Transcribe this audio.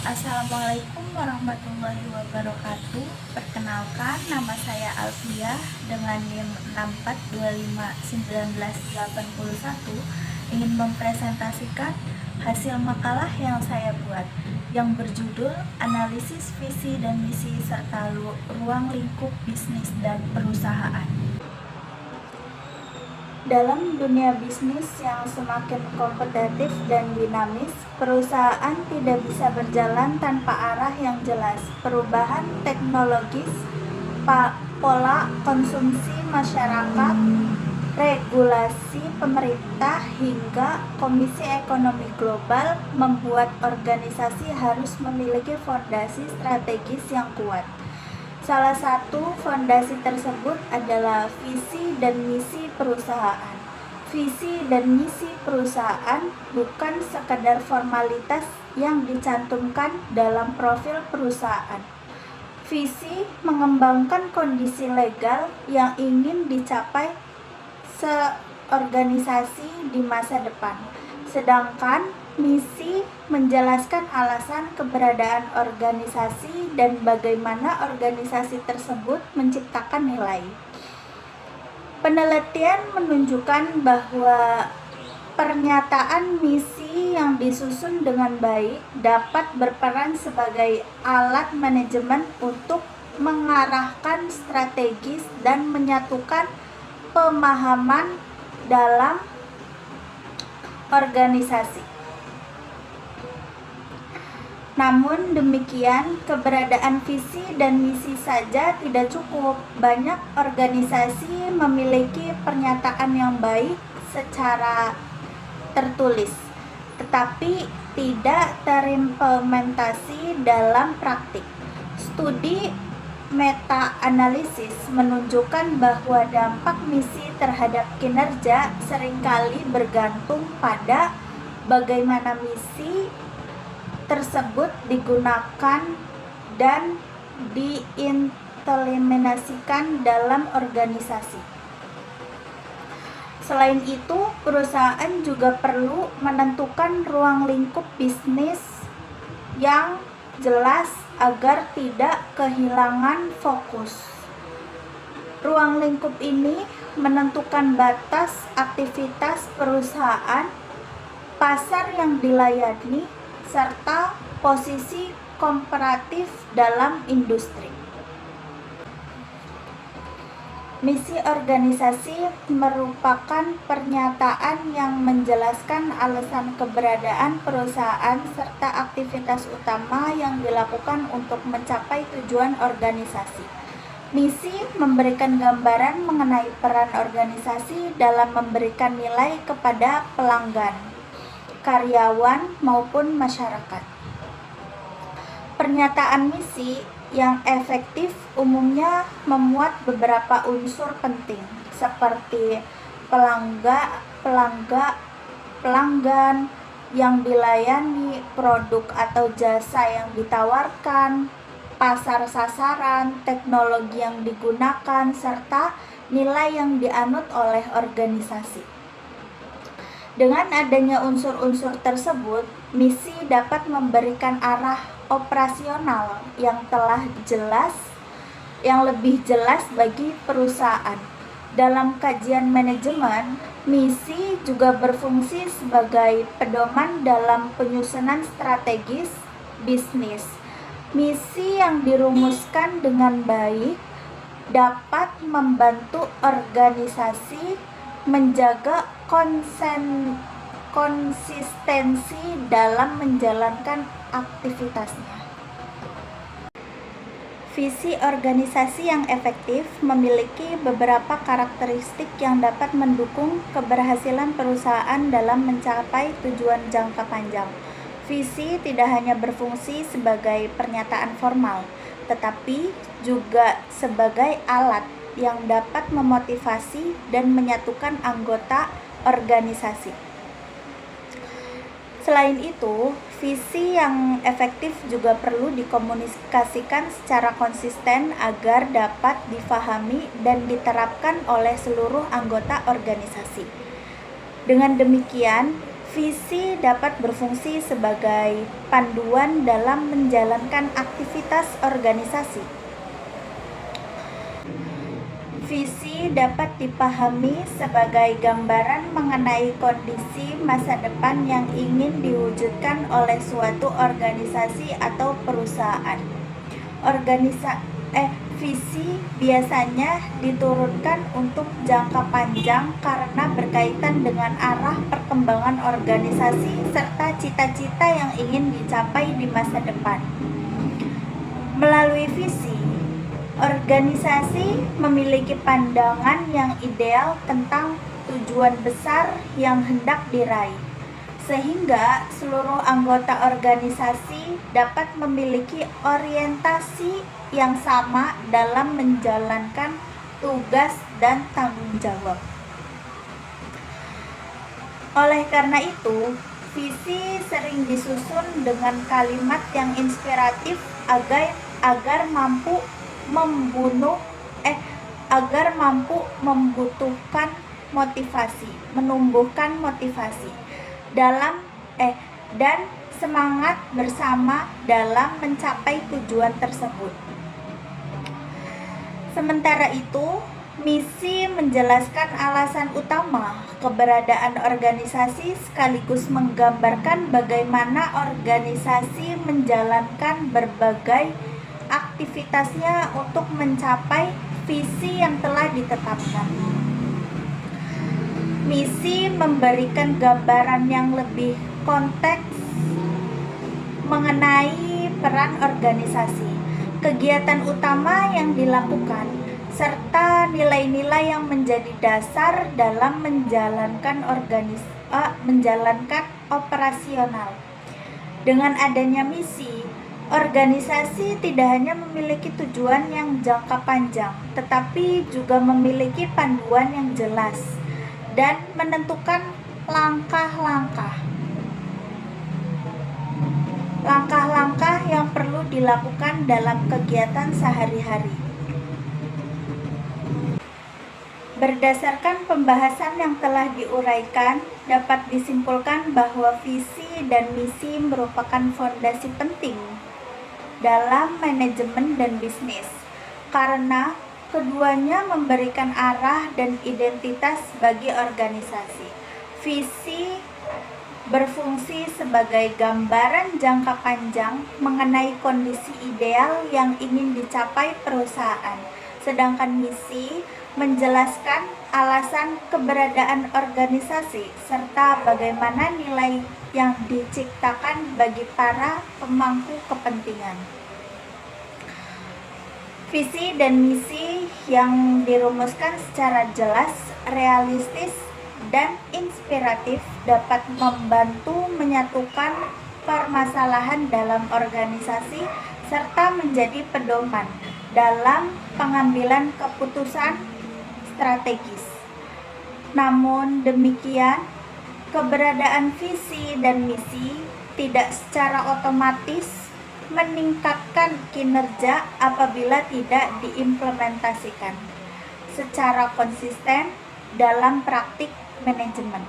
Assalamualaikum warahmatullahi wabarakatuh. Perkenalkan, nama saya Alfia dengan NIM 64251981 ingin mempresentasikan hasil makalah yang saya buat yang berjudul Analisis Visi dan Misi serta Ruang Lingkup Bisnis dan Perusahaan. Dalam dunia bisnis yang semakin kompetitif dan dinamis, perusahaan tidak bisa berjalan tanpa arah yang jelas. Perubahan teknologis, pola konsumsi masyarakat, regulasi pemerintah, hingga Komisi Ekonomi Global membuat organisasi harus memiliki fondasi strategis yang kuat. Salah satu fondasi tersebut adalah visi dan misi perusahaan. Visi dan misi perusahaan bukan sekadar formalitas yang dicantumkan dalam profil perusahaan. Visi mengembangkan kondisi legal yang ingin dicapai seorganisasi di masa depan. Sedangkan misi menjelaskan alasan keberadaan organisasi dan bagaimana organisasi tersebut menciptakan nilai. Penelitian menunjukkan bahwa pernyataan misi yang disusun dengan baik dapat berperan sebagai alat manajemen untuk mengarahkan strategis dan menyatukan pemahaman dalam organisasi. Namun demikian, keberadaan visi dan misi saja tidak cukup. Banyak organisasi memiliki pernyataan yang baik secara tertulis, tetapi tidak terimplementasi dalam praktik. Studi meta-analisis menunjukkan bahwa dampak misi terhadap kinerja seringkali bergantung pada bagaimana misi tersebut digunakan dan diimplementasikan dalam organisasi. Selain itu, perusahaan juga perlu menentukan ruang lingkup bisnis yang jelas agar tidak kehilangan fokus. Ruang lingkup ini menentukan batas aktivitas perusahaan, pasar yang dilayani, serta posisi komparatif dalam industri. Misi organisasi merupakan pernyataan yang menjelaskan alasan keberadaan perusahaan serta aktivitas utama yang dilakukan untuk mencapai tujuan organisasi. Misi memberikan gambaran mengenai peran organisasi dalam memberikan nilai kepada pelanggan, karyawan, maupun masyarakat. Pernyataan misi yang efektif umumnya memuat beberapa unsur penting seperti pelanggan yang dilayani, produk atau jasa yang ditawarkan, pasar sasaran, teknologi yang digunakan, serta nilai yang dianut oleh organisasi. Dengan adanya unsur-unsur tersebut, misi dapat memberikan arah operasional yang lebih jelas bagi perusahaan. Dalam kajian manajemen, misi juga berfungsi sebagai pedoman dalam penyusunan strategis bisnis. Misi yang dirumuskan dengan baik dapat membantu organisasi menjaga konsistensi dalam menjalankan aktivitasnya. Visi organisasi yang efektif memiliki beberapa karakteristik yang dapat mendukung keberhasilan perusahaan dalam mencapai tujuan jangka panjang. Visi tidak hanya berfungsi sebagai pernyataan formal, tetapi juga sebagai alat yang dapat memotivasi dan menyatukan anggota organisasi. Selain itu, visi yang efektif juga perlu dikomunikasikan secara konsisten agar dapat difahami dan diterapkan oleh seluruh anggota organisasi. Dengan demikian, Visi dapat berfungsi sebagai panduan dalam menjalankan aktivitas organisasi. Visi dapat dipahami sebagai gambaran mengenai kondisi masa depan yang ingin diwujudkan oleh suatu organisasi atau perusahaan. Visi biasanya diturunkan untuk jangka panjang karena berkaitan dengan arah perkembangan organisasi serta cita-cita yang ingin dicapai di masa depan. Melalui visi, organisasi memiliki pandangan yang ideal tentang tujuan besar yang hendak diraih, sehingga seluruh anggota organisasi dapat memiliki orientasi yang sama dalam menjalankan tugas dan tanggung jawab. Oleh karena itu, visi sering disusun dengan kalimat yang inspiratif agar mampu menumbuhkan motivasi dan semangat bersama dalam mencapai tujuan tersebut. Sementara itu, misi menjelaskan alasan utama keberadaan organisasi sekaligus menggambarkan bagaimana organisasi menjalankan berbagai aktivitasnya untuk mencapai visi yang telah ditetapkan. Misi memberikan gambaran yang lebih konteks mengenai peran organisasi, kegiatan utama yang dilakukan, serta nilai-nilai yang menjadi dasar dalam menjalankan operasional. Dengan adanya misi, organisasi tidak hanya memiliki tujuan yang jangka panjang, tetapi juga memiliki panduan yang jelas dan menentukan langkah-langkah yang perlu dilakukan dalam kegiatan sehari-hari. Berdasarkan pembahasan yang telah diuraikan, dapat disimpulkan bahwa visi dan misi merupakan fondasi penting dalam manajemen dan bisnis, karena keduanya memberikan arah dan identitas bagi organisasi. Visi berfungsi sebagai gambaran jangka panjang mengenai kondisi ideal yang ingin dicapai perusahaan, sedangkan misi menjelaskan alasan keberadaan organisasi serta bagaimana nilai yang diciptakan bagi para pemangku kepentingan. Visi dan misi yang dirumuskan secara jelas, realistis, dan inspiratif dapat membantu menyatukan permasalahan dalam organisasi serta menjadi pedoman dalam pengambilan keputusan strategis. Namun demikian, keberadaan visi dan misi tidak secara otomatis meningkatkan kinerja apabila tidak diimplementasikan secara konsisten dalam praktik manajemen.